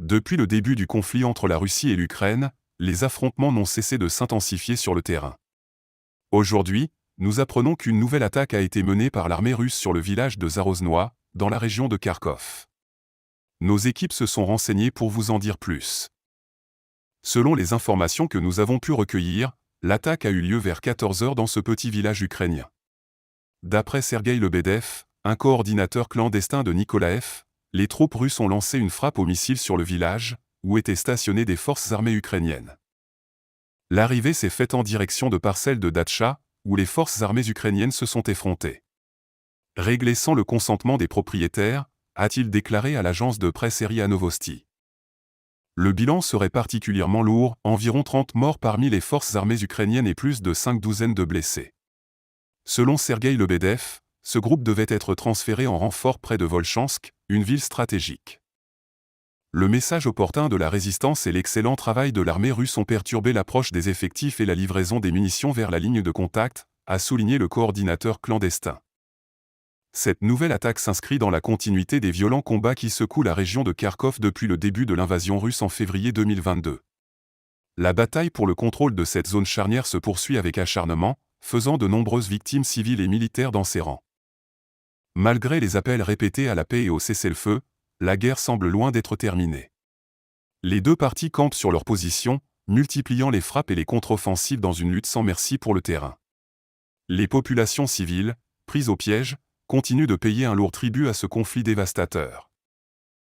Depuis le début du conflit entre la Russie et l'Ukraine, les affrontements n'ont cessé de s'intensifier sur le terrain. Aujourd'hui, nous apprenons qu'une nouvelle attaque a été menée par l'armée russe sur le village de Zaroznoye, dans la région de Kharkov. Nos équipes se sont renseignées pour vous en dire plus. Selon les informations que nous avons pu recueillir, l'attaque a eu lieu vers 14 h dans ce petit village ukrainien. D'après Sergueï Lebedev, un coordinateur clandestin de Nikolaev, les troupes russes ont lancé une frappe au missile sur le village, où étaient stationnées des forces armées ukrainiennes. L'arrivée s'est faite en direction de parcelles de Datcha, où les forces armées ukrainiennes se sont effrontées. Réglé sans le consentement des propriétaires, a-t-il déclaré à l'agence de presse RIA Novosti. Le bilan serait particulièrement lourd, environ 30 morts parmi les forces armées ukrainiennes et plus de 5 douzaines de blessés. Selon Sergueï Lebedev, ce groupe devait être transféré en renfort près de Volchansk, une ville stratégique. Le message opportun de la résistance et l'excellent travail de l'armée russe ont perturbé l'approche des effectifs et la livraison des munitions vers la ligne de contact, a souligné le coordinateur clandestin. Cette nouvelle attaque s'inscrit dans la continuité des violents combats qui secouent la région de Kharkov depuis le début de l'invasion russe en février 2022. La bataille pour le contrôle de cette zone charnière se poursuit avec acharnement, faisant de nombreuses victimes civiles et militaires dans ses rangs. Malgré les appels répétés à la paix et au cessez-le-feu, la guerre semble loin d'être terminée. Les deux parties campent sur leur position, multipliant les frappes et les contre-offensives dans une lutte sans merci pour le terrain. Les populations civiles, prises au piège, continuent de payer un lourd tribut à ce conflit dévastateur.